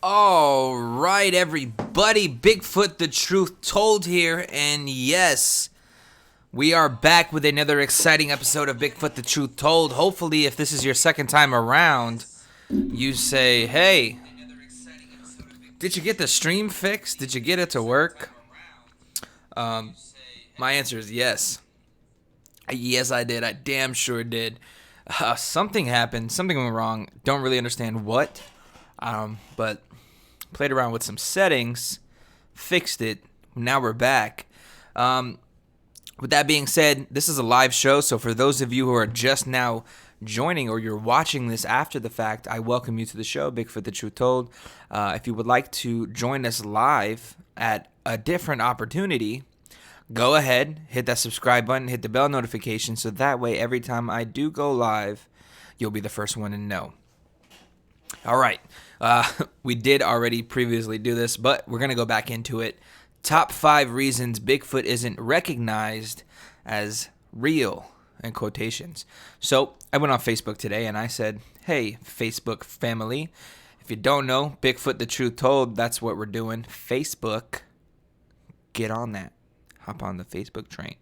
All right, everybody. Bigfoot, the truth told here. And yes, we are back with another exciting episode of Bigfoot, the truth told. Hopefully, if this is your second time around, you say, hey, did you get the stream fixed? Did you get it to work? My answer is yes. Yes, I did. I damn sure did. Something happened. Something went wrong. Don't really understand what. But played around with some settings, fixed it. Now we're back. With that being said, this is a live show, so for those of you who are just now joining or you're watching this after the fact, I welcome you to the show, Bigfoot the Truth Told. If you would like to join us live at a different opportunity, go ahead, hit that subscribe button, hit the bell notification, so that way every time I do go live, you'll be the first one to know. All right, we did already previously do this, but we're going to go back into it. Top 5 reasons Bigfoot isn't recognized as real, in quotations. So I went on Facebook today and I said, hey, Facebook family, if you don't know, Bigfoot the Truth Told, that's what we're doing. Facebook, get on that. Hop on the Facebook train.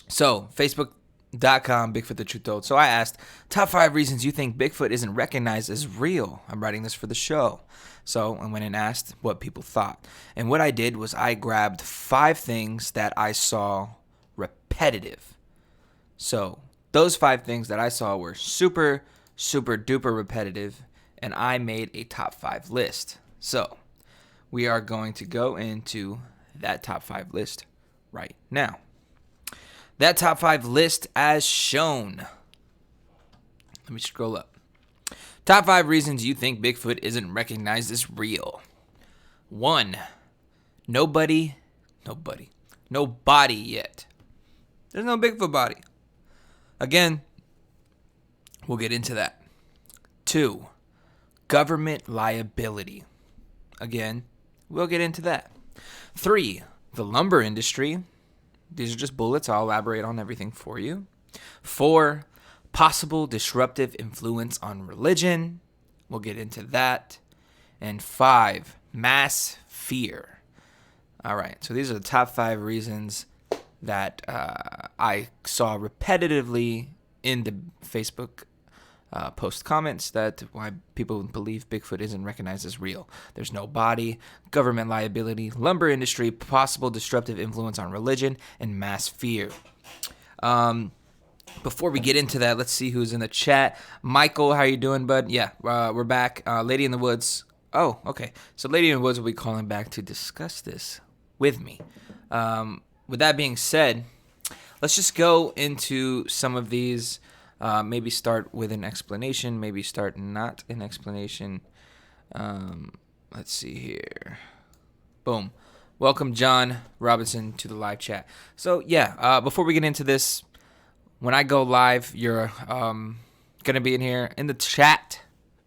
So, Facebook.com, Bigfoot the Truth Told. So I asked, top 5 reasons you think Bigfoot isn't recognized as real. I'm writing this for the show. So I went and asked what people thought. And what I did was I grabbed 5 things that I saw repetitive. So those 5 things that I saw were super, super duper repetitive. And I made a top 5 list. So we are going to go into that top 5 list right now. That top 5 list as shown. Let me scroll up. Top 5 reasons you think Bigfoot isn't recognized as real. 1. No body yet. There's no Bigfoot body. Again, we'll get into that. 2. Government liability. Again, we'll get into that. 3. The lumber industry. These are just bullets. I'll elaborate on everything for you. 4. Possible disruptive influence on religion. We'll get into that. And 5. Mass fear. All right. So these are the top 5 reasons that I saw repetitively in the Facebook post comments that why people believe Bigfoot isn't recognized as real. There's no body, government liability, lumber industry, possible disruptive influence on religion, and mass fear. Before we get into that, let's see who's in the chat. Michael, how you doing, bud? Yeah, we're back. Lady in the Woods. Oh, okay. So Lady in the Woods will be calling back to discuss this with me. With that being said, let's just go into some of these. Maybe start with an explanation. Maybe start not an explanation. Let's see here. Boom. Welcome, John Robinson, to the live chat. So, yeah, before we get into this, when I go live, you're going to be in here in the chat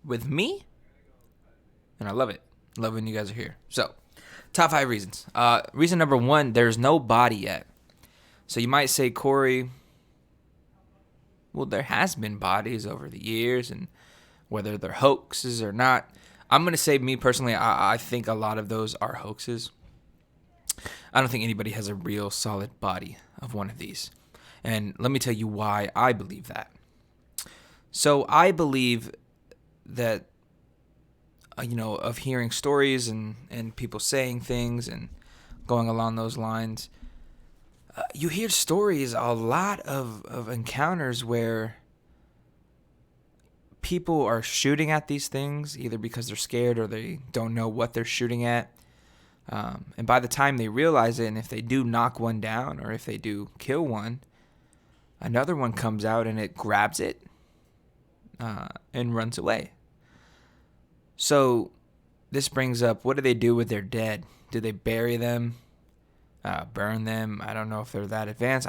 with me. And I love it. Love when you guys are here. So, top 5 reasons. Reason number 1, there's no body yet. So you might say, Corey, well, there has been bodies over the years, and whether they're hoaxes or not, I'm going to say, me personally, I think a lot of those are hoaxes. I don't think anybody has a real solid body of one of these. And let me tell you why I believe that. So I believe that, of hearing stories and people saying things and going along those lines, you hear stories, a lot of encounters where people are shooting at these things, either because they're scared or they don't know what they're shooting at. And by the time they realize it, and if they do knock one down or if they do kill one, another one comes out and it grabs it and runs away. So this brings up, what do they do with their dead? Do they bury them? Burn them? I don't know if they're that advanced.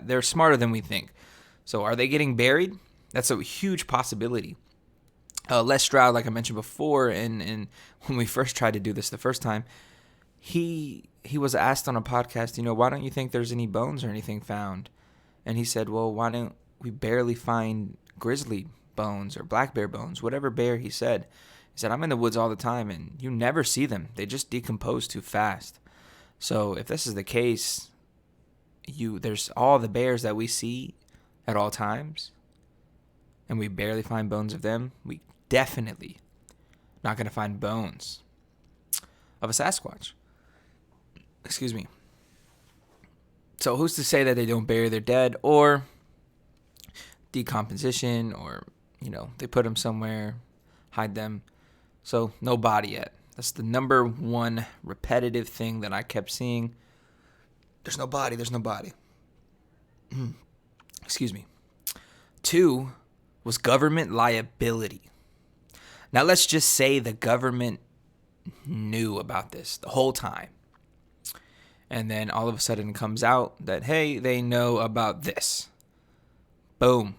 They're smarter than we think. So are they getting buried? That's a huge possibility. Les Stroud, like I mentioned before, and when we first tried to do this the first time, he was asked on a podcast, why don't you think there's any bones or anything found? And he said, well, why don't we barely find grizzly bones or black bear bones, whatever bear he said. He said, I'm in the woods all the time, and you never see them. They just decompose too fast. So if this is the case, there's all the bears that we see at all times, and we barely find bones of them. We definitely not going to find bones of a Sasquatch. Excuse me. So who's to say that they don't bury their dead, or decomposition, or, they put them somewhere, hide them. So no body yet. That's the number one repetitive thing that I kept seeing. There's no body. Excuse me. 2 was government liability. Now let's just say the government knew about this the whole time. And then all of a sudden it comes out that, hey, they know about this. Boom.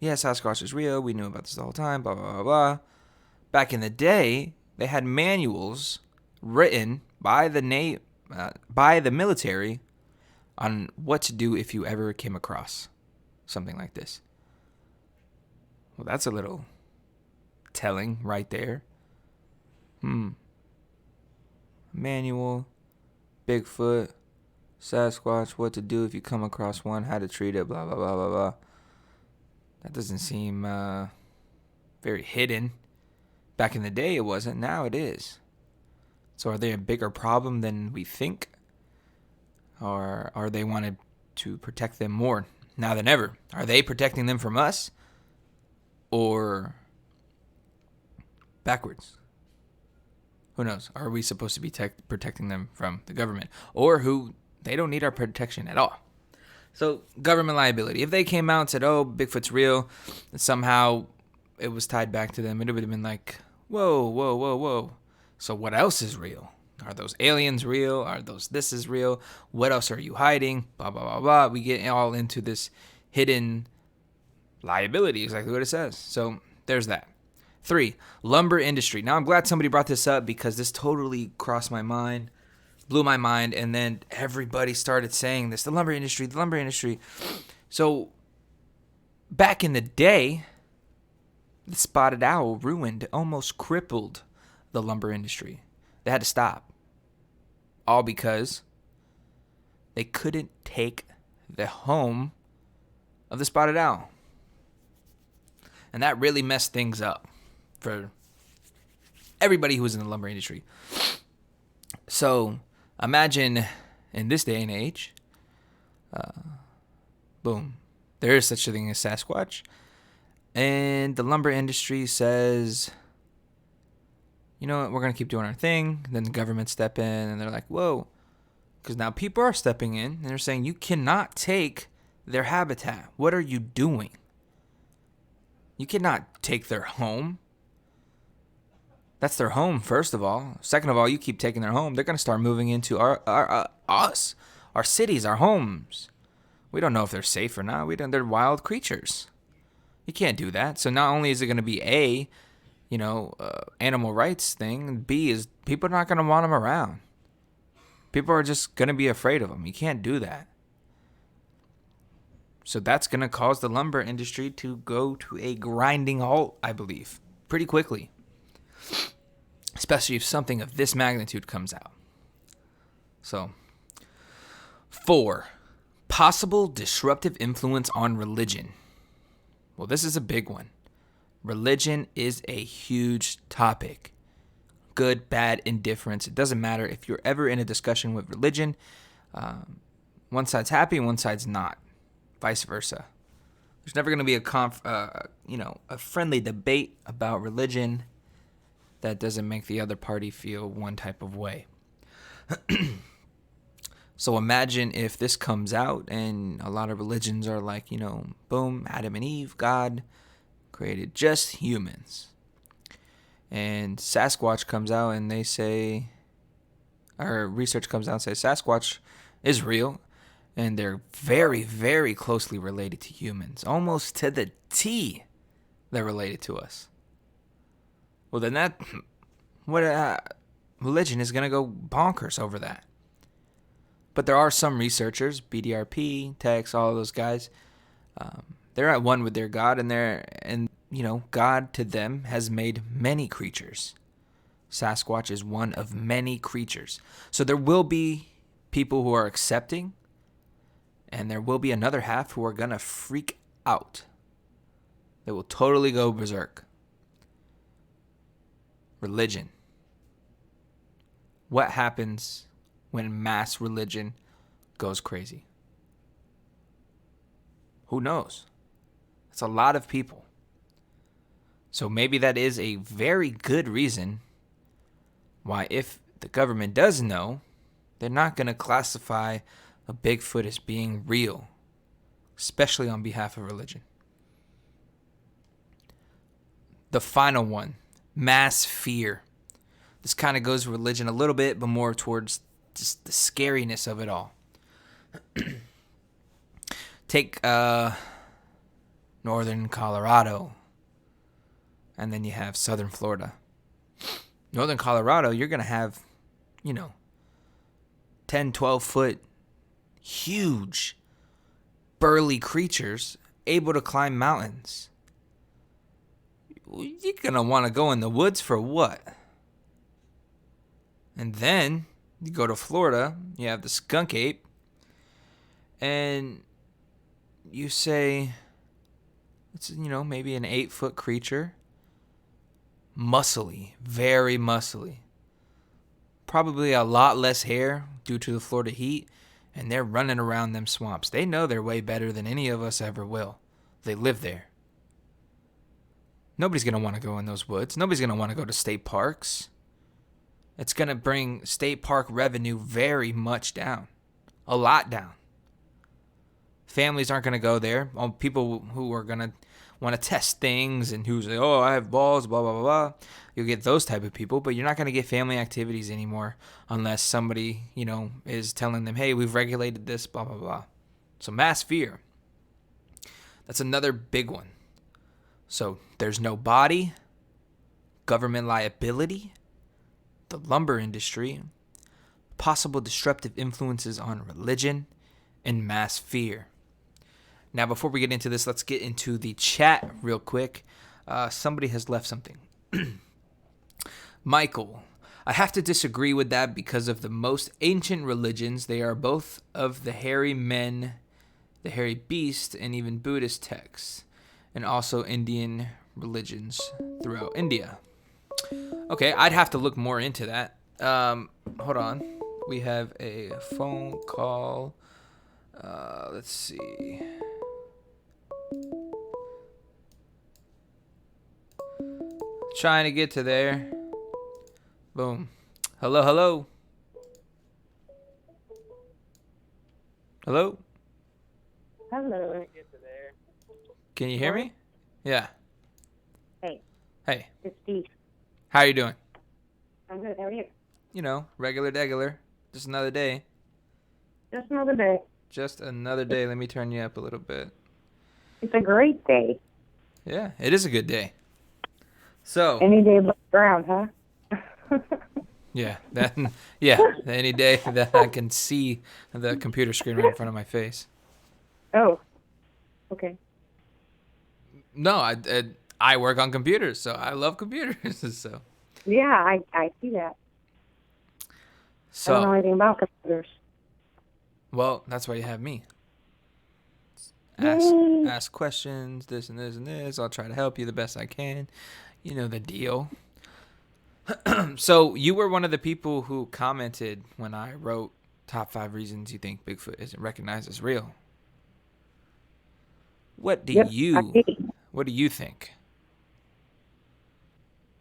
Yeah, Sasquatch is real. We knew about this the whole time, blah, blah, blah, blah. Back in the day, they had manuals written by the military on what to do if you ever came across something like this. Well, that's a little telling right there. Manual, Bigfoot, Sasquatch, what to do if you come across one, how to treat it, blah, blah, blah, blah, blah. That doesn't seem very hidden. Back in the day, it wasn't. Now it is. So are they a bigger problem than we think? Or are they wanted to protect them more now than ever? Are they protecting them from us? Or backwards? Who knows? Are we supposed to be protecting them from the government? Or they don't need our protection at all? So government liability. If they came out and said, oh, Bigfoot's real, and somehow it was tied back to them, it would have been like, whoa. So what else is real? Are those aliens real? Are this is real? What else are you hiding? Blah, blah, blah, blah. We get all into this hidden liability, exactly what it says. So there's that. 3, lumber industry. Now I'm glad somebody brought this up because this totally crossed my mind, blew my mind, and then everybody started saying this, the lumber industry. So back in the day, the spotted owl almost crippled the lumber industry. They had to stop. All because they couldn't take the home of the spotted owl. And that really messed things up for everybody who was in the lumber industry. So imagine in this day and age, boom, there is such a thing as Sasquatch. And the lumber industry says, you know what, we're going to keep doing our thing. And then the government step in and they're like, whoa. Because now people are stepping in and they're saying, you cannot take their habitat. What are you doing? You cannot take their home. That's their home, first of all. Second of all, you keep taking their home, they're going to start moving into us, our cities, our homes. We don't know if they're safe or not. They're wild creatures. You can't do that. So not only is it going to be animal rights thing, B is people are not going to want them around. People are just going to be afraid of them. You can't do that. So that's going to cause the lumber industry to go to a grinding halt, I believe, pretty quickly. Especially if something of this magnitude comes out. So, 4, possible disruptive influence on religion. Well, this is a big one. Religion is a huge topic. Good, bad, indifference. It doesn't matter if you're ever in a discussion with religion. One side's happy and one side's not. Vice versa. There's never going to be a friendly debate about religion that doesn't make the other party feel one type of way. So imagine if this comes out and a lot of religions are like, boom, Adam and Eve, God created just humans. And Sasquatch comes out and they say, or research comes out and says Sasquatch is real. And they're very, very closely related to humans. Almost to the T, they're related to us. Well, then religion is going to go bonkers over that. But there are some researchers, BDRP, Tex, all of those guys, they're at one with their God, and God to them has made many creatures. Sasquatch is one of many creatures. So there will be people who are accepting, and there will be another half who are going to freak out. They will totally go berserk. Religion. What happens when mass religion goes crazy? Who knows? It's a lot of people. So maybe that is a very good reason why, if the government does know, they're not going to classify a Bigfoot as being real, especially on behalf of religion. The final one, mass fear. This kind of goes with religion a little bit, but more towards just the scariness of it all. Take northern Colorado, and then you have southern Florida. Northern Colorado, you're going to have, 10, 12-foot, huge, burly creatures able to climb mountains. You're going to want to go in the woods for what? And then you go to Florida, you have the skunk ape, and you say it's, maybe an 8-foot creature. Muscly, very muscly. Probably a lot less hair due to the Florida heat, and they're running around them swamps. They know their way better than any of us ever will. They live there. Nobody's going to want to go in those woods. Nobody's going to want to go to state parks. It's going to bring state park revenue very much down. A lot down. Families aren't going to go there. People who are going to want to test things and who say, oh, I have balls, blah, blah, blah, blah. You'll get those type of people, but you're not going to get family activities anymore unless somebody, is telling them, hey, we've regulated this, blah, blah, blah. So mass fear. That's another big one. So there's no body, government liability, the lumber industry, possible disruptive influences on religion, and mass fear. Now, before we get into this, let's get into the chat real quick. Somebody has left something. Michael, I have to disagree with that because of the most ancient religions. They are both of the hairy men, the hairy beast, and even Buddhist texts, and also Indian religions throughout India. Okay, I'd have to look more into that. Hold on. We have a phone call. Let's see. Trying to get to there. Boom. Hello, hello. Hello? Hello. Can you hear me? Yeah. Hey. Hey. It's Steve. How are you doing? I'm good. How are you? Regular. Just another day. Just another day. Just another day. Let me turn you up a little bit. It's a great day. Yeah, it is a good day. So. Any day but brown, huh? Yeah, any day that I can see the computer screen right in front of my face. Oh, okay. No, I work on computers, so I love computers. So. Yeah, I see that. So. I don't know anything about computers. Well, that's why you have me. Yay. Ask questions, this and this and this. I'll try to help you the best I can. You know the deal. So you were one of the people who commented when I wrote top 5 reasons you think Bigfoot isn't recognized as real. What do you think?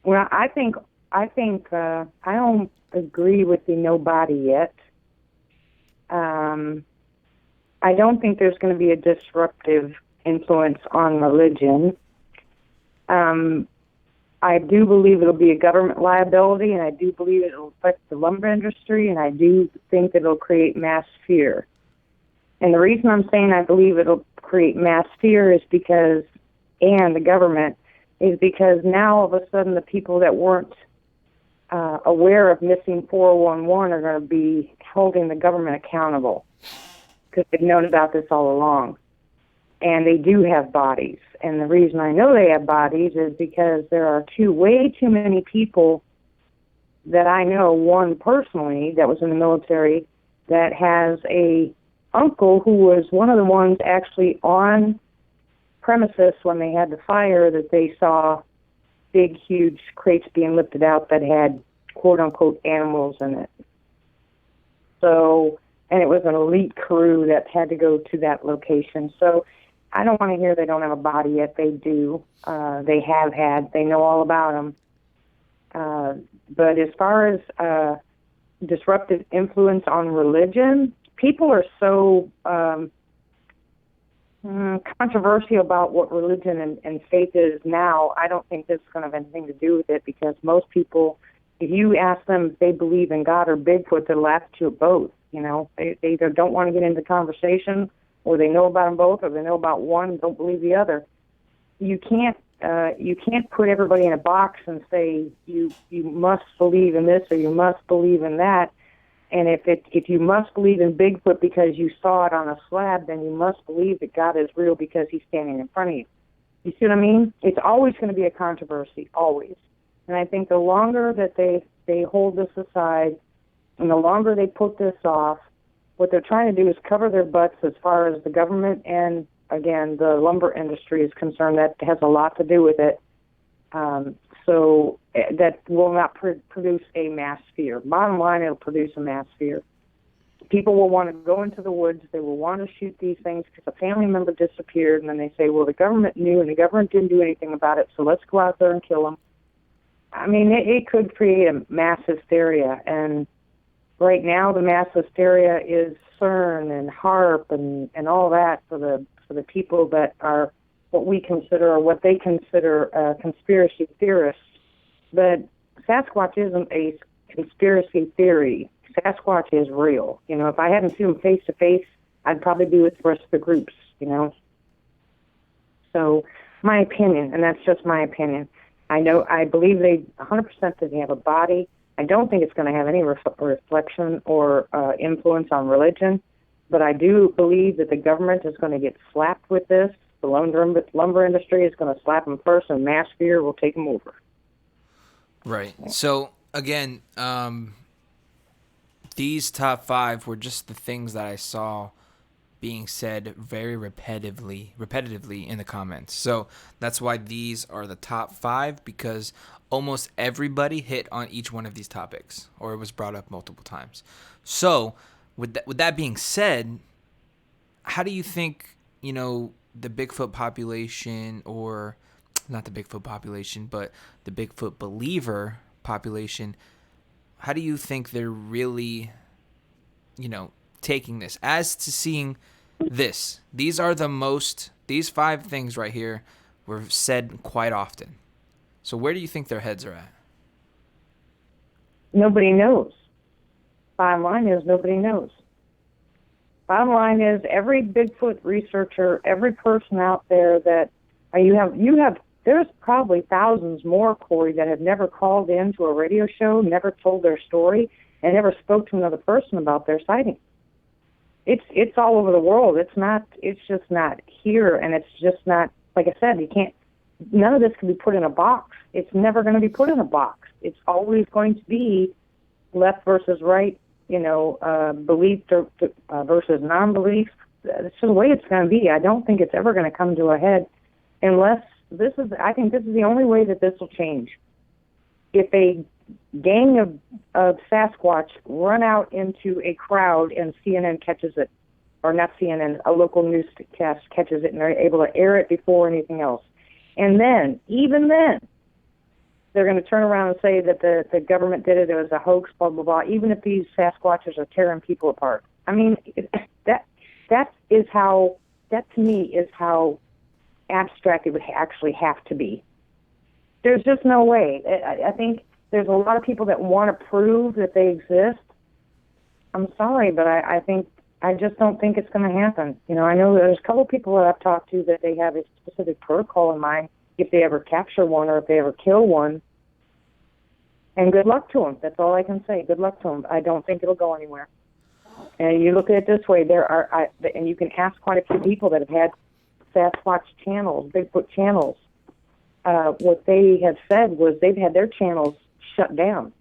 Well, I think I don't agree with the no body yet. I don't think there's going to be a disruptive influence on religion. I do believe it'll be a government liability, and I do believe it'll affect the lumber industry, and I do think that it'll create mass fear. And the reason I'm saying I believe it'll create mass fear is because, and the government, is because now all of a sudden the people that weren't aware of missing 411 are going to be holding the government accountable because they've known about this all along. and they do have bodies. And the reason I know they have bodies is because there are way too many people that I know, one personally that was in the military, that has a uncle who was one of the ones actually on premises when they had the fire, that they saw big, huge crates being lifted out that had quote-unquote animals in it. So, and it was an elite crew that had to go to that location. So I don't want to hear they don't have a body yet. They do. They have had. They know all about them. But as far as disruptive influence on religion, people are so controversial about what religion and faith is now. I don't think this is going to have anything to do with it, because most people, if you ask them if they believe in God or Bigfoot, they'll laugh at you at both. You know, they either don't want to get into conversation, or they know about them both, or they know about one and don't believe the other. You can't put everybody in a box and say you must believe in this or you must believe in that. And if you must believe in Bigfoot because you saw it on a slab, then you must believe that God is real because he's standing in front of you. You see what I mean? It's always going to be a controversy, always. And I think the longer that they hold this aside and the longer they put this off, what they're trying to do is cover their butts as far as the government and, again, the lumber industry is concerned. That has a lot to do with it. So that will not produce a mass fear. Bottom line, it'll produce a mass fear. People will want to go into the woods. They will want to shoot these things because a family member disappeared, and then they say, well, the government knew and the government didn't do anything about it, so let's go out there and kill them. I mean, it could create a mass hysteria, and right now the mass hysteria is CERN and HARP and all that for the people that are what we consider or what they consider conspiracy theorists. But Sasquatch isn't a conspiracy theory. Sasquatch is real. You know, if I hadn't seen him face to face, I'd probably be with the rest of the groups, you know. So my opinion, and that's just my opinion. I believe they 100% that they have a body. I don't think it's going to have any reflection or influence on religion, but I do believe that the government is going to get slapped with this. The lumber industry is going to slap them first, and mass fear will take them over. Right. So, again, these top 5 were just the things that I saw being said very repetitively in the comments. So that's why these are the top 5, because almost everybody hit on each one of these topics, or it was brought up multiple times. So with that being said, how do you think, you know, the Bigfoot population, or not the Bigfoot population, but the Bigfoot believer population, how do you think they're really, you know, taking this as to seeing this? These 5 things right here were said quite often. So where do you think their heads are at? Nobody knows. Bottom line is nobody knows. Bottom line is every Bigfoot researcher, every person out there that you have, there's probably thousands more, Corey, that have never called in to a radio show, never told their story, and never spoke to another person about their sighting. It's all over the world. It's just not here, and it's just not, like I said, none of this can be put in a box. It's never going to be put in a box. It's always going to be left versus right, you know, belief versus non-belief. It's just the way it's going to be. I don't think it's ever going to come to a head unless I think this is the only way that this will change. If a gang of Sasquatch run out into a crowd and CNN catches it, or not CNN, a local newscast catches it, and they're able to air it before anything else. And then, even then, they're going to turn around and say that the government did it was a hoax, blah, blah, blah, even if these Sasquatches are tearing people apart. I mean, that to me is how abstract it would actually have to be. There's just no way. I think there's a lot of people that want to prove that they exist. I'm sorry, but I just don't think it's going to happen. You know, I know there's a couple of people that I've talked to that they have a specific protocol in mind if they ever capture one or if they ever kill one. And good luck to them. That's all I can say. Good luck to them. I don't think it'll go anywhere. And you look at it this way, and you can ask quite a few people that have had Sasquatch channels, Bigfoot channels, what they have said was they've had their channels shut down.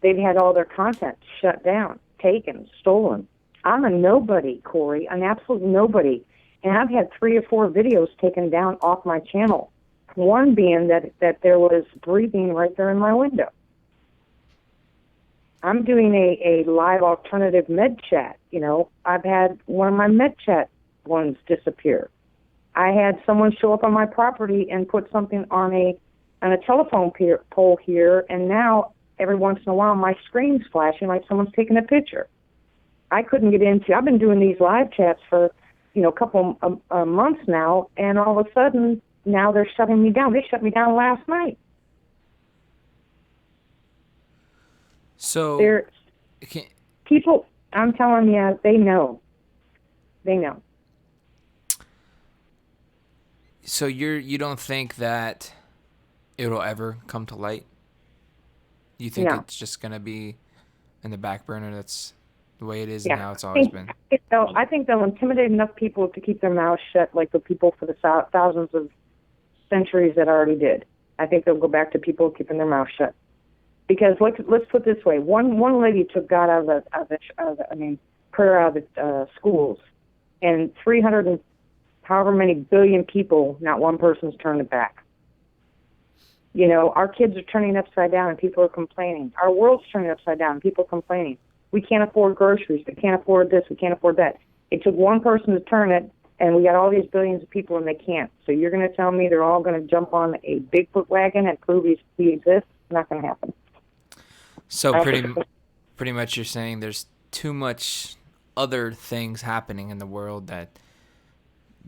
They've had all their content shut down, taken, stolen. I'm a nobody, Corey, an absolute nobody. And I've had 3 or 4 videos taken down off my channel. One being that there was breathing right there in my window. I'm doing a live alternative med chat. I've had one of my med chat ones disappear. I had someone show up on my property and put something on a telephone pole here, and now every once in a while my screen's flashing like someone's taking a picture. I couldn't get into. I've been doing these live chats for a couple months now, and all of a sudden now they're shutting me down. They shut me down last night. So people, I'm telling you, they know. They know. So you don't think that it'll ever come to light? You think it's just gonna be in the back burner? That's the way it is now. It's always been. I think they'll intimidate enough people to keep their mouths shut, like the people for the thousands of centuries that already did. I think they'll go back to people keeping their mouths shut. Because let's put it this way: one lady took God out of prayer out of the schools, and 300 and however many billion people, not one person's turned it back. Our kids are turning upside down and people are complaining. Our world's turning upside down and people are complaining. We can't afford groceries. We can't afford this. We can't afford that. It took one person to turn it, and we got all these billions of people and they can't. So you're going to tell me they're all going to jump on a Bigfoot wagon and prove he exists? It's not going to happen. So pretty much you're saying there's too much other things happening in the world that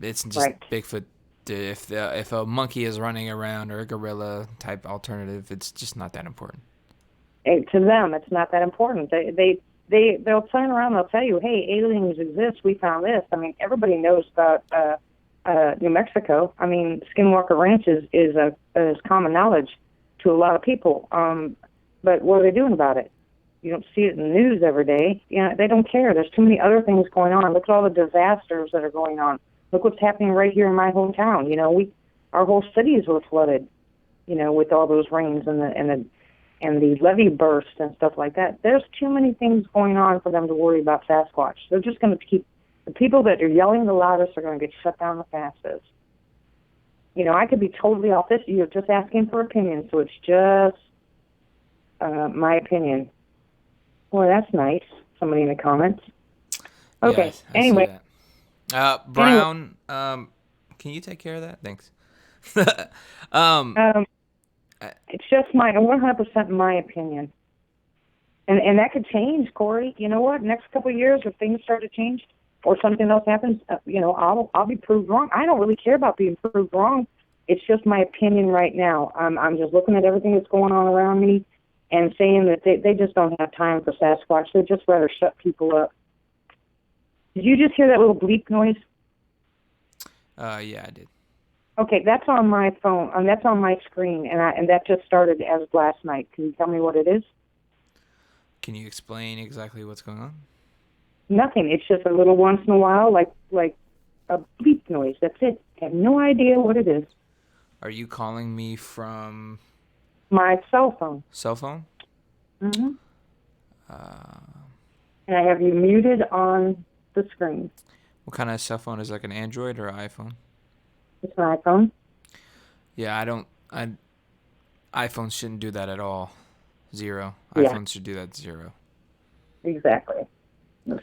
it's just right. Bigfoot. If a monkey is running around or a gorilla type alternative, it's just not that important. To them, it's not that important. They'll turn around. They'll tell you, "Hey, aliens exist. We found this." I mean, everybody knows about New Mexico. I mean, Skinwalker Ranch is common knowledge to a lot of people. But what are they doing about it? You don't see it in the news every day. They don't care. There's too many other things going on. Look at all the disasters that are going on. Look what's happening right here in my hometown. Our whole cities were flooded, with all those rains and the levee burst and stuff like that. There's too many things going on for them to worry about Sasquatch. They're just going to keep the people that are yelling the loudest are going to get shut down the fastest. I could be totally off this. You're just asking for opinion, so it's just my opinion. Well, that's nice. Somebody in the comments. Okay. Yeah, I anyway. Brown, can you take care of that? Thanks. It's just 100% my opinion. And that could change, Corey. You know what? Next couple of years, if things start to change or something else happens, I'll be proved wrong. I don't really care about being proved wrong. It's just my opinion right now. I'm just looking at everything that's going on around me and saying that they just don't have time for Sasquatch. They'd just rather shut people up. Did you just hear that little bleep noise? Yeah, I did. Okay, that's on my phone, and that's on my screen, and that just started as of last night. Can you tell me what it is? Can you explain exactly what's going on? Nothing. It's just a little once in a while, like a bleep noise. That's it. I have no idea what it is. Are you calling me from my cell phone? Cell phone? Mm-hmm. And I have you muted on the screen. What kind of cell phone is it, like an Android or an iPhone? It's an iPhone. Yeah, iPhones shouldn't do that at all. 0. Yeah. iPhones should do that 0. Exactly.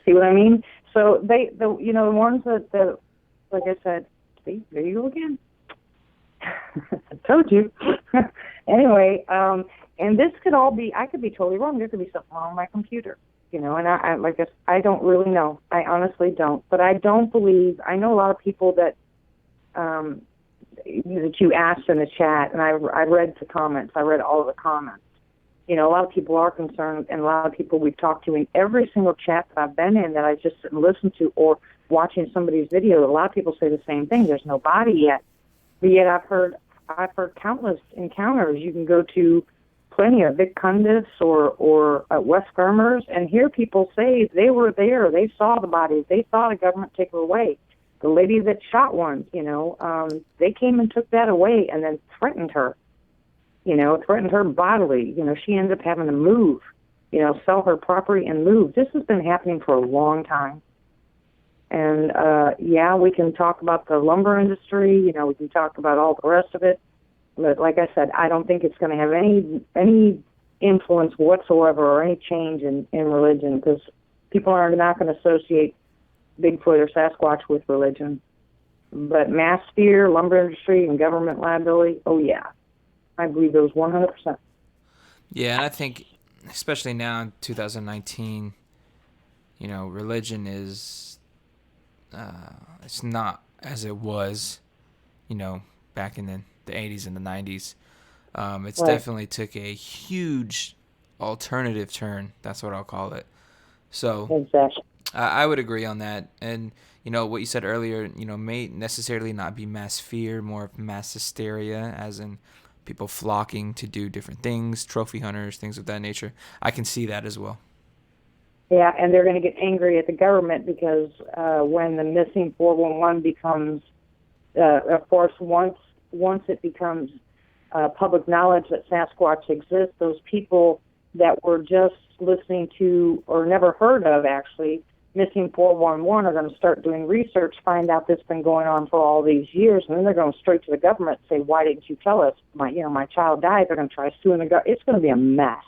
See what I mean? So the ones that like I said, see, there you go again. I told you. Anyway, and this could all be, I could be totally wrong. There could be something wrong with my computer. And I don't really know. I honestly don't. But I don't believe, I know a lot of people that you asked in the chat, and I read the comments. I read all of the comments. A lot of people are concerned, and a lot of people we've talked to in every single chat that I've been in that I just sit and listen to or watching somebody's video, a lot of people say the same thing. There's no body yet. But yet I've heard countless encounters. You can go to plenty of Vic Cundis or Wes Germer's and hear people say they were there, they saw the bodies, they saw the government take her away. The lady that shot one, they came and took that away and then threatened her, threatened her bodily. She ended up having to move, sell her property and move. This has been happening for a long time. And, we can talk about the lumber industry, we can talk about all the rest of it. But like I said, I don't think it's going to have any influence whatsoever or any change in religion, because people are not going to associate Bigfoot or Sasquatch with religion. But mass fear, lumber industry, and government liability, oh yeah. I believe those 100%. Yeah, and I think, especially now in 2019, religion is, it's not as it was, back in the 80s and the 90s. It's Right. definitely took a huge alternative turn. That's what I'll call it. So Exactly. I would agree on that. And, what you said earlier, may necessarily not be mass fear, more of mass hysteria, as in people flocking to do different things, trophy hunters, things of that nature. I can see that as well. Yeah, and they're going to get angry at the government because when the missing 411 becomes, of course, once it becomes public knowledge that Sasquatch exists, those people that were just listening to or never heard of, actually, missing 411 are going to start doing research, find out this has been going on for all these years, and then they're going straight to the government and say, why didn't you tell us? My child died. They're going to try suing the government. It's going to be a mess.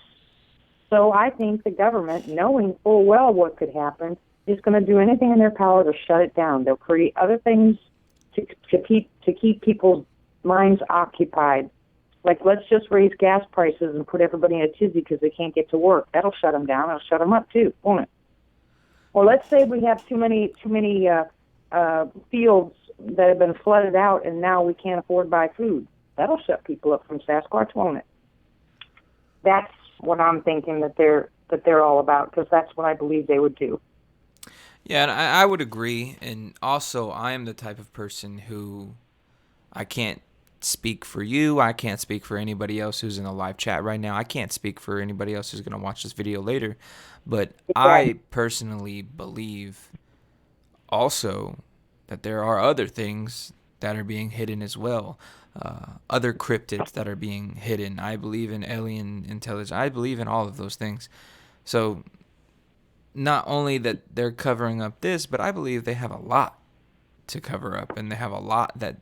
So I think the government, knowing full well what could happen, is going to do anything in their power to shut it down. They'll create other things to keep people's minds occupied. Like, let's just raise gas prices and put everybody in a tizzy because they can't get to work. That'll shut them down. It'll shut them up too, won't it? Or let's say we have too many fields that have been flooded out, and now we can't afford to buy food. That'll shut people up from Sasquatch, won't it? That's what I'm thinking that they're all about, because that's what I believe they would do. Yeah, and I would agree. And also, I am the type of person who I can't speak for you. I can't speak for anybody else who's in the live chat right now. I can't speak for anybody else who's going to watch this video later. But Exactly. I personally believe also that there are other things that are being hidden as well. Other cryptids that are being hidden. I believe in alien intelligence. I believe in all of those things. So not only that they're covering up this, but I believe they have a lot to cover up, and they have a lot that,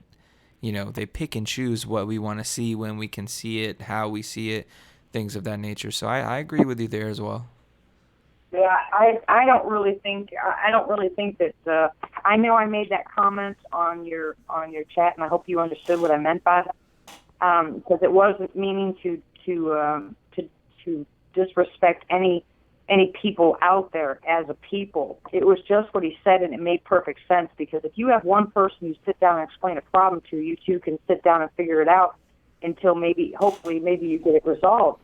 they pick and choose what we want to see, when we can see it, how we see it, things of that nature. So I agree with you there as well. Yeah, I don't really think that I know I made that comment on your chat, and I hope you understood what I meant by that, because it wasn't meaning to disrespect any people out there as a people. It was just what he said, and it made perfect sense, because if you have one person you sit down and explain a problem to, you two can sit down and figure it out until hopefully you get it resolved.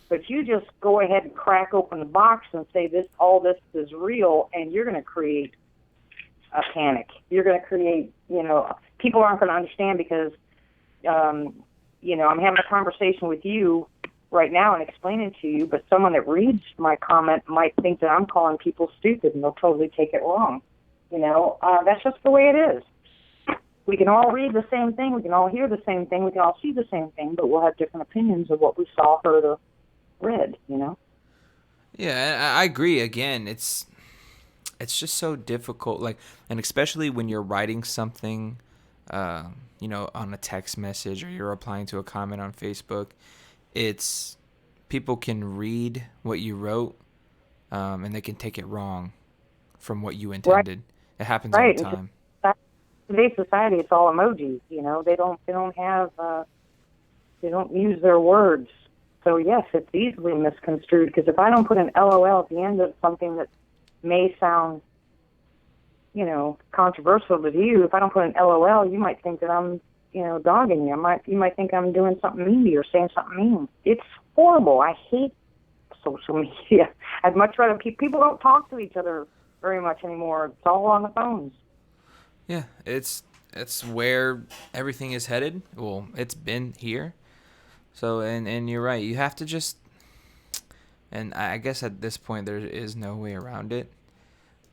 But if you just go ahead and crack open the box and say all this is real, and you're going to create a panic. You're going to create, people aren't going to understand, because, I'm having a conversation with you right now and explaining to you, but someone that reads my comment might think that I'm calling people stupid, and they'll totally take it wrong. That's just the way it is. We can all read the same thing, we can all hear the same thing, we can all see the same thing, but we'll have different opinions of what we saw, heard, or read. Yeah, I agree. Again, it's just so difficult, and especially when you're writing something, on a text message, or you're replying to a comment on Facebook. It's people can read what you wrote, and they can take it wrong from what you Right. intended. It happens all the Right. And time. today's society, it's all emojis. They don't use their words. So yes, it's easily misconstrued, because if I don't put an LOL at the end of something that may sound, controversial to you, if I don't put an LOL, you might think that I'm, dogging you. You might think I'm doing something mean to you or saying something mean. It's horrible. I hate social media. I'd much rather people don't talk to each other very much anymore. It's all on the phones. Yeah, it's where everything is headed. Well, it's been here. So, and you're right. You have to just, and I guess at this point there is no way around it.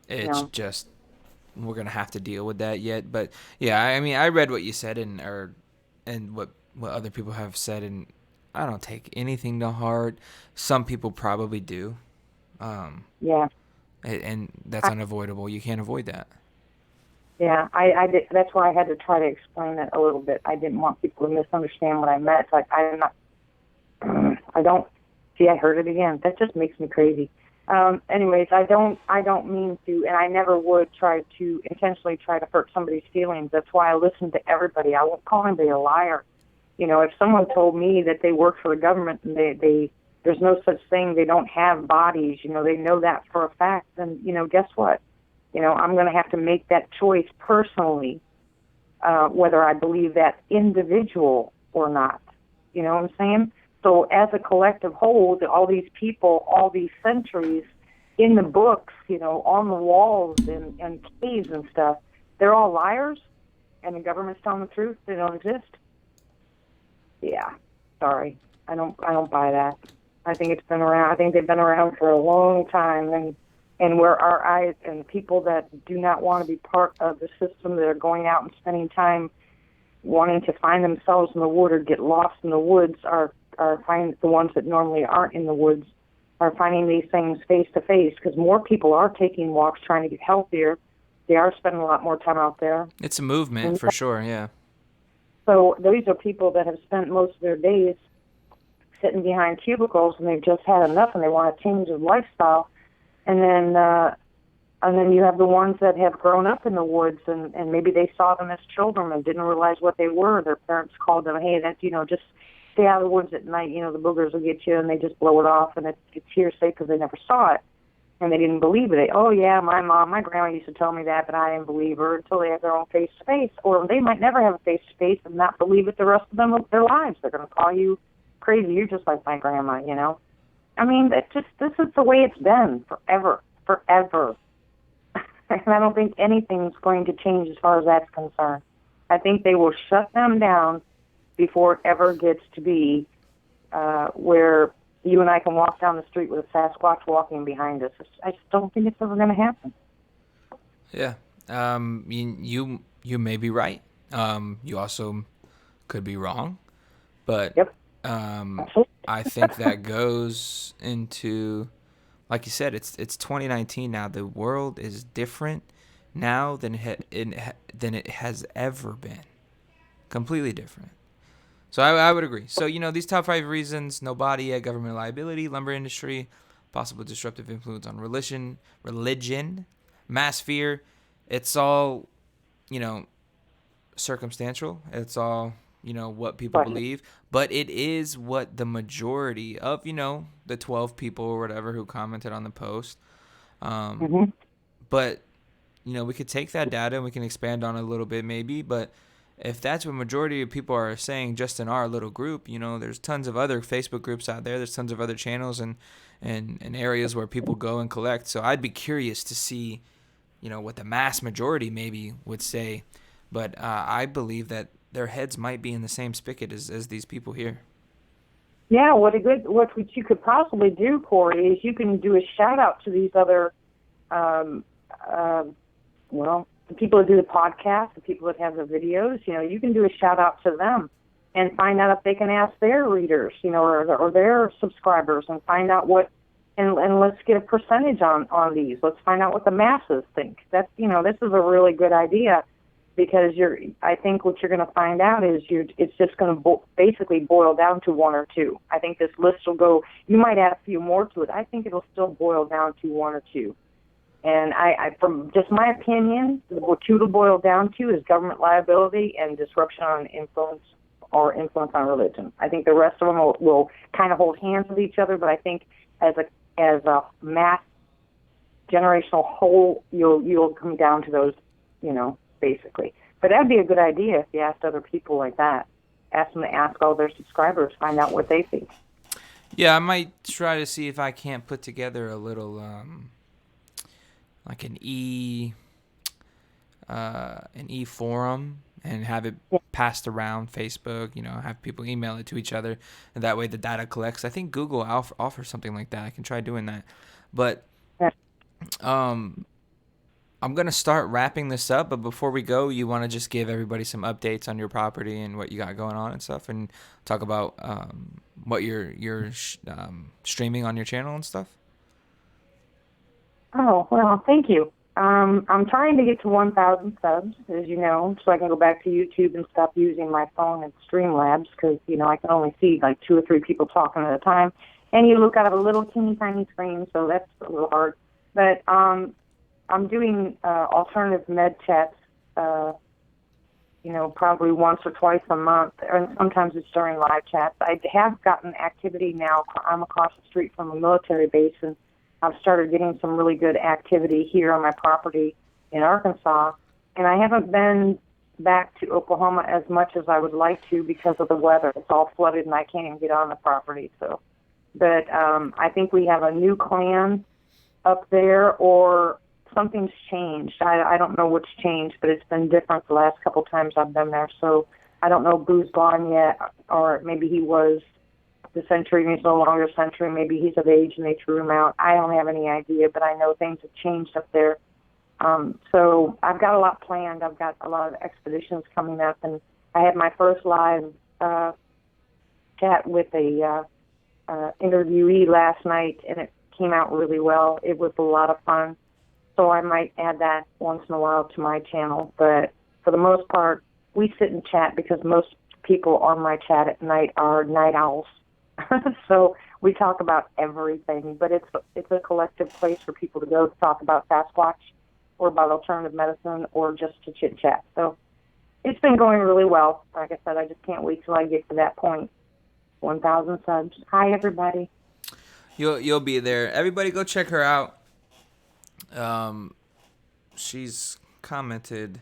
It's No. just we're gonna have to deal with that yet. But yeah, I mean, I read what you said and what other people have said, and I don't take anything to heart. Some people probably do, um, Yeah. and that's I, unavoidable. You can't avoid that. yeah, I did. That's why I had to try to explain it a little bit. I didn't want people to misunderstand what I meant. It's like I'm not. I don't. See, I heard it again. That just makes me crazy. Anyways, I don't mean to, and I never would try to intentionally try to hurt somebody's feelings. That's why I listen to everybody. I won't call anybody a liar. You know, if someone told me that they work for the government and they there's no such thing, they don't have bodies, you know, they know that for a fact, then, you know, guess what? You know, I'm going to have to make that choice personally, whether I believe that individual or not. You know what I'm saying? So as a collective whole, all these people, all these centuries in the books, you know, on the walls and caves and stuff, they're all liars, and the government's telling the truth. They don't exist. Yeah, sorry, I don't buy that. I think it's been around. I think they've been around for a long time, and where our eyes and people that do not want to be part of the system, that are going out and spending time wanting to find themselves in the wood or get lost in the woods, are find the ones that normally aren't in the woods are finding these things face to face, because more people are taking walks trying to get healthier. They are spending a lot more time out there. It's a movement for sure. Yeah. So these are people that have spent most of their days sitting behind cubicles, and they've just had enough, and they want to change their lifestyle. And then you have the ones that have grown up in the woods, and maybe they saw them as children and didn't realize what they were. Their parents called them, hey, that's, you know, just stay out of the woods at night, you know, the boogers will get you, and they just blow it off, and it's hearsay because they never saw it, and they didn't believe it. Oh, yeah, my grandma used to tell me that, but I didn't believe her until they have their own face-to-face. Or they might never have a face-to-face and not believe it the rest of them of their lives. They're going to call you crazy. You're just like my grandma, you know. I mean, this is the way it's been forever. And I don't think anything's going to change as far as that's concerned. I think they will shut them down before it ever gets to be where you and I can walk down the street with a Sasquatch walking behind us. I just don't think it's ever going to happen. Yeah. You may be right. You also could be wrong, but Yep. I think that goes into, like you said, it's 2019 now. The world is different now than it has ever been. Completely different. So I would agree. So, you know, these top 5 reasons: no body, government liability, lumber industry, possible disruptive influence on religion, mass fear. It's all, you know, circumstantial. It's all, you know, what people believe. But it is what the majority of, you know, the 12 people or whatever who commented on the post. But, you know, we could take that data and we can expand on it a little bit maybe. But if that's what majority of people are saying just in our little group, you know, there's tons of other Facebook groups out there. There's tons of other channels and areas where people go and collect. So I'd be curious to see, you know, what the mass majority maybe would say. But I believe that their heads might be in the same spigot as these people here. Yeah, what you could possibly do, Corey, is you can do a shout out to these other, the people that do the podcast, the people that have the videos. You know, you can do a shout out to them and find out if they can ask their readers, you know, or their subscribers, and find out what, and let's get a percentage on these. Let's find out what the masses think. That's, you know, this is a really good idea. Because I think what you're going to find out is it's just going to basically boil down to one or two. I think this list will go. You might add a few more to it. I think it'll still boil down to one or two. And I from just my opinion, what two will boil down to is government liability and disruption on influence on religion. I think the rest of them will kind of hold hands with each other. But I think as a mass generational whole, you'll come down to those, you know, basically. But that'd be a good idea if you asked other people like that. Ask them to ask all their subscribers, find out what they think. Yeah, I might try to see if I can't put together a little, like an e-forum and have it passed around Facebook, you know, have people email it to each other, and that way the data collects. I think Google offers something like that. I can try doing that. But, I'm gonna start wrapping this up, but before we go, you want to just give everybody some updates on your property and what you got going on and stuff, and talk about what you're streaming on your channel and stuff. Oh, well, thank you. I'm trying to get to 1,000 subs, as you know, so I can go back to YouTube and stop using my phone and Streamlabs because, I can only see like 2 or 3 people talking at a time. And you look out of a little teeny tiny screen, so that's a little hard. But I'm doing alternative med chats, probably once or twice a month, and sometimes it's during live chats. I have gotten activity now. I'm across the street from a military base, and I've started getting some really good activity here on my property in Arkansas. And I haven't been back to Oklahoma as much as I would like to because of the weather. It's all flooded, and I can't even get on the property. But I think we have a new clan up there, or something's changed. I don't know what's changed, but it's been different the last couple times I've been there. So I don't know if Boo's gone yet, or maybe he was the Century and he's no longer Century. Maybe he's of age and they threw him out. I don't have any idea, but I know things have changed up there. So I've got a lot planned. I've got a lot of expeditions coming up, and I had my first live chat with a interviewee last night, and it came out really well. It was a lot of fun. So I might add that once in a while to my channel. But for the most part, we sit and chat because most people on my chat at night are night owls. So we talk about everything, but it's a collective place for people to go to talk about Sasquatch or about alternative medicine or just to chit chat. So it's been going really well. Like I said, I just can't wait till I get to that point. 1,000 subs. Hi, everybody. You'll be there. Everybody, go check her out. She's commented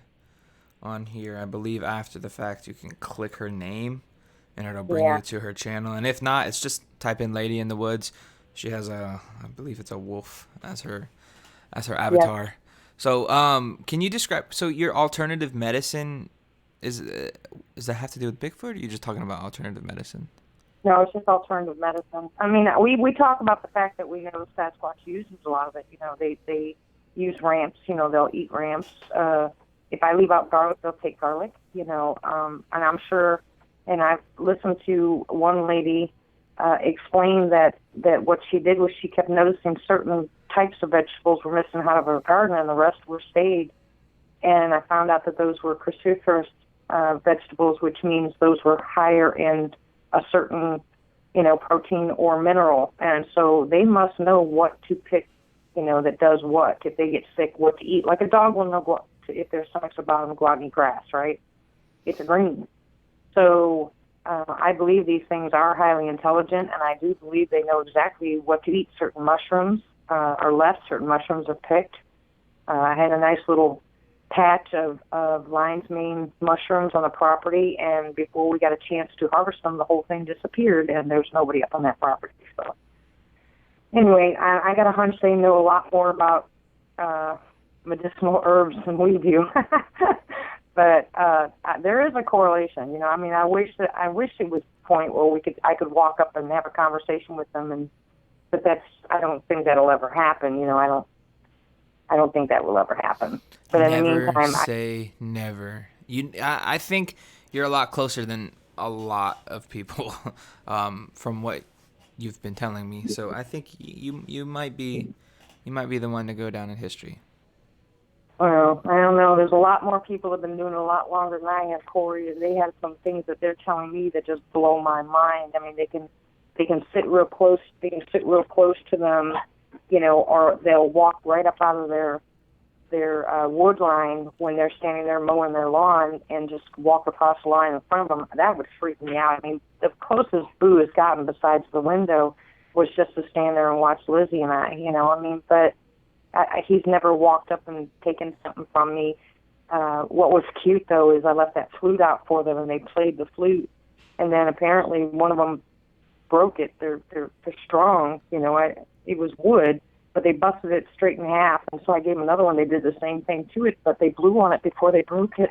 on here. I believe after the fact, you can click her name, and it'll bring you to her channel. And if not, it's just type in Lady in the Woods. She has I believe it's a wolf as her avatar. Yep. So, can you describe? So, your alternative medicine does that have to do with Bigfoot? Or are you just talking about alternative medicine? No, it's just alternative medicine. I mean, we talk about the fact that we know Sasquatch uses a lot of it. They use ramps. They'll eat ramps. If I leave out garlic, they'll take garlic. And I'm sure. And I've listened to one lady explain that what she did was she kept noticing certain types of vegetables were missing out of her garden, and the rest were stayed. And I found out that those were cruciferous vegetables, which means those were higher in a certain, protein or mineral. And so they must know what to pick, that does what. If they get sick, what to eat. Like a dog will know if their stomachs are bothering, go out and eat grass, right? It's a green. So I believe these things are highly intelligent, and I do believe they know exactly what to eat. Certain mushrooms are left, certain mushrooms are picked. I had a nice little patch of lion's mane mushrooms on the property, and before we got a chance to harvest them, the whole thing disappeared, and there's nobody up on that property. So anyway, I got a hunch they know a lot more about medicinal herbs than we do. But there is a correlation, I wish it was a point where I could walk up and have a conversation with them, but I don't think that'll ever happen. I don't think that will ever happen. But in the meantime, say never. I think you're a lot closer than a lot of people, from what you've been telling me. So I think you might be the one to go down in history. Well, I don't know. There's a lot more people that have been doing it a lot longer than I have, Corey, and they have some things that they're telling me that just blow my mind. I mean, they can sit real close. They can sit real close to them, or they'll walk right up out of their wood line when they're standing there mowing their lawn and just walk across the line in front of them. That would freak me out. I mean, the closest Boo has gotten besides the window was just to stand there and watch Lizzie and I, but he's never walked up and taken something from me. What was cute, though, is I left that flute out for them, and they played the flute. And then apparently one of them broke it. They're strong. It was wood, but they busted it straight in half. And so I gave them another one. They did the same thing to it, but they blew on it before they broke it.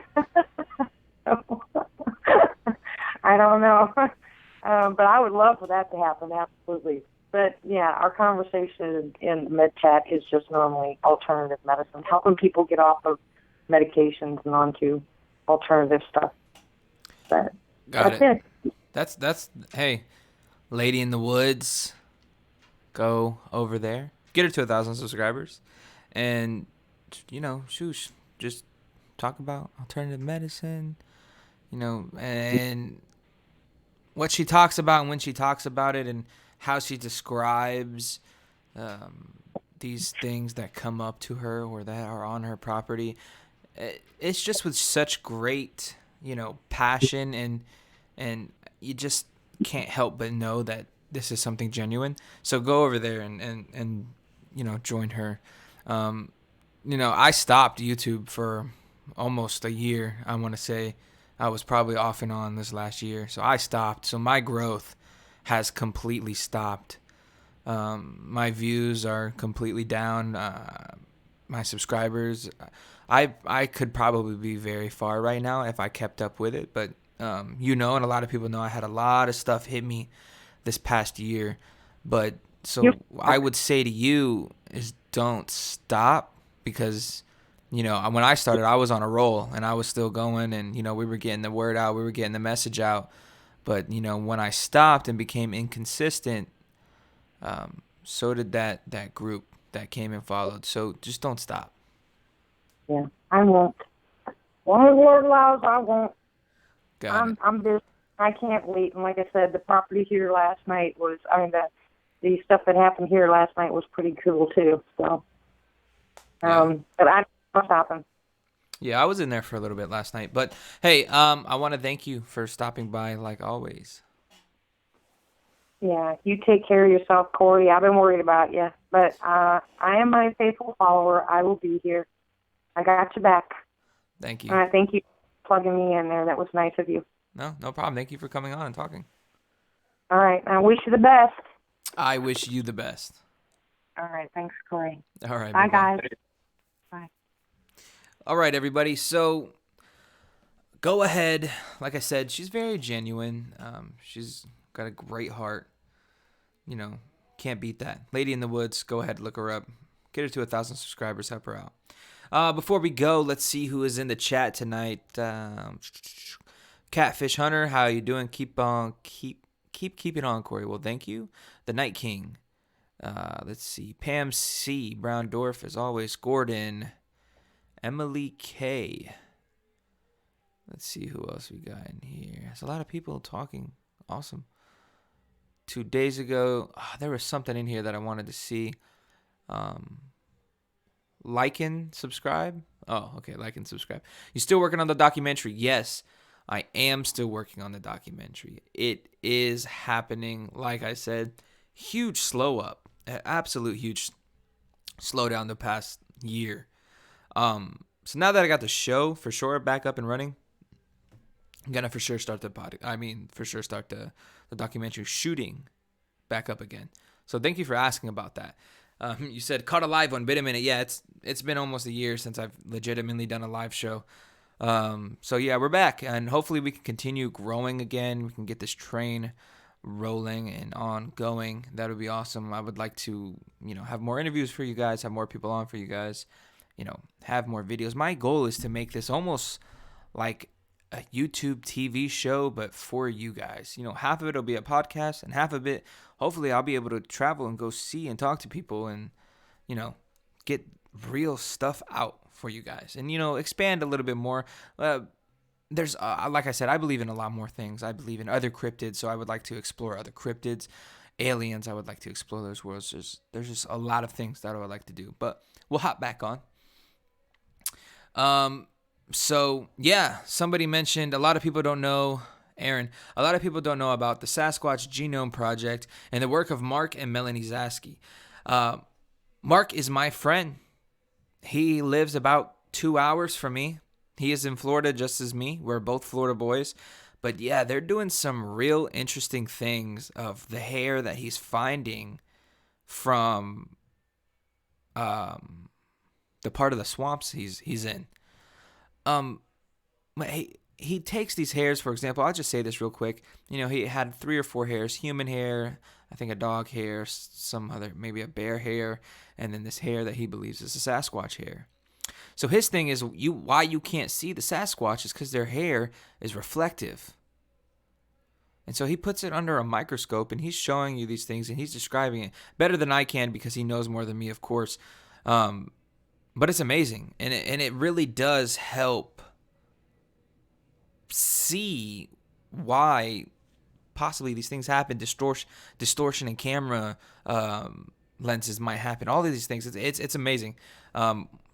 I don't know. But I would love for that to happen, absolutely. But yeah, our conversation in the med chat is just normally alternative medicine, helping people get off of medications and onto alternative stuff. But Got that's it. it. That's hey, Lady in the Woods. Go over there, get her to 1,000 subscribers, and shoosh, just talk about alternative medicine, and what she talks about and when she talks about it and how she describes um, these things that come up to her or that are on her property. It's just with such great, passion, and you just can't help but know that this is something genuine. So go over there and join her. Um, I stopped YouTube for almost a year. I want to say I was probably off and on this last year. So I stopped. So my growth has completely stopped. My views are completely down. My subscribers, I could probably be very far right now if I kept up with it. But and a lot of people know I had a lot of stuff hit me this past year. But Yep. so I would say to you is don't stop, because when I started I was on a roll and I was still going, and we were getting the word out, we were getting the message out. But when I stopped and became inconsistent, so did that group that came and followed. So just don't stop. Yeah, I won't. Long as the Lord allows, I won't. Got it. I'm just, I can't wait. And like I said, the property here last night was, the stuff that happened here last night was pretty cool too. So, Yeah. but I don't know what's happened. Yeah, I was in there for a little bit last night. But hey, I want to thank you for stopping by like always. Yeah, you take care of yourself, Corey. I've been worried about you, but I am my faithful follower. I will be here. I got your back, Thank and you. I thank you for plugging me in there. That was nice of you. No problem. Thank you for coming on and talking. All right, I wish you the best. I wish you the best. All right, thanks, Corey. All right. Bye, Bye-bye. guys. Bye. All right, everybody. So go ahead. Like I said, she's very genuine. She's got a great heart. Can't beat that. Lady in the Woods. Go ahead, look her up. Get her to 1,000 subscribers. Help her out. Before we go, let's see who is in the chat tonight. Catfish Hunter, how you doing? Keep it on, Corey. Well, thank you. The Night King. Let's see. Pam C. Brown Dwarf, as always. Gordon. Emily K. Let's see who else we got in here. There's a lot of people talking. Awesome. 2 days ago, there was something in here that I wanted to see. Like and subscribe. Oh, okay. Like and subscribe. You still working on the documentary? Yes, I am still working on the documentary. It is happening. Like I said, huge slow up. Absolute huge slowdown the past year. So now that I got the show for sure back up and running, I'm gonna for sure start the documentary shooting back up again. So thank you for asking about that. You said caught a live one. Been a minute. Yeah, it's been almost a year since I've legitimately done a live show. So yeah, we're back, and hopefully we can continue growing again. We can get this train rolling and ongoing. That would be awesome. I would like to, have more interviews for you guys, have more people on for you guys, have more videos. My goal is to make this almost like a YouTube TV show, but for you guys. Half of it will be a podcast, and half of it, hopefully, I'll be able to travel and go see and talk to people and, get real stuff out for you guys and, expand a little bit more. There's, like I said, I believe in a lot more things. I believe in other cryptids, so I would like to explore other cryptids. Aliens, I would like to explore those worlds. There's just a lot of things that I would like to do, but we'll hop back on. So yeah, somebody mentioned, a lot of people don't know, Aaron, a lot of people don't know about the Sasquatch Genome Project and the work of Mark and Melanie Zaski. Mark is my friend. He lives about 2 hours from me. He is in Florida just as me. We're both Florida boys. But yeah, they're doing some real interesting things of the hair that he's finding from the part of the swamps he's in. he takes these hairs, for example. I'll just say this real quick. He had 3 or 4 hairs: human hair, I think a dog hair, some other, maybe a bear hair, and then this hair that he believes is a Sasquatch hair. So his thing is, why you can't see the Sasquatch is because their hair is reflective. And so he puts it under a microscope, and he's showing you these things, and he's describing it better than I can because he knows more than me, of course. But it's amazing, and it really does help see why possibly these things happen. Distortion in camera lenses might happen. All of these things, it's amazing.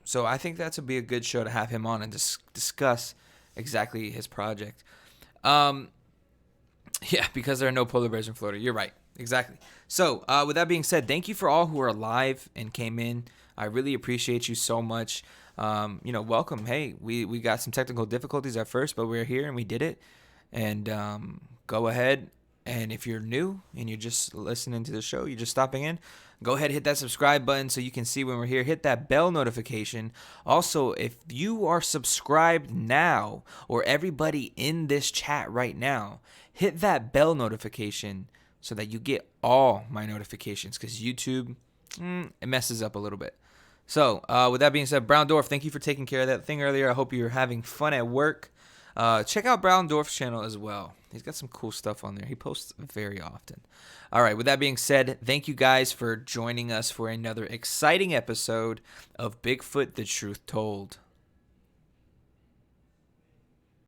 So I think that's would be a good show to have him on and discuss exactly his project. Yeah, because there are no polar bears in Florida. You're right. Exactly. So, with that being said, thank you for all who are alive and came in. I really appreciate you so much. Welcome. Hey, we got some technical difficulties at first, but we're here and we did it. And go ahead. And if you're new and you're just listening to the show, you're just stopping in, go ahead and hit that subscribe button so you can see when we're here. Hit that bell notification. Also, if you are subscribed now, or everybody in this chat right now, hit that bell notification so that you get all my notifications, because YouTube, it messes up a little bit. So, with that being said, Brown Dwarf, thank you for taking care of that thing earlier. I hope you're having fun at work. Check out Brown Dwarf's channel as well. He's got some cool stuff on there. He posts very often. All right, with that being said, thank you guys for joining us for another exciting episode of Bigfoot, The Truth Told.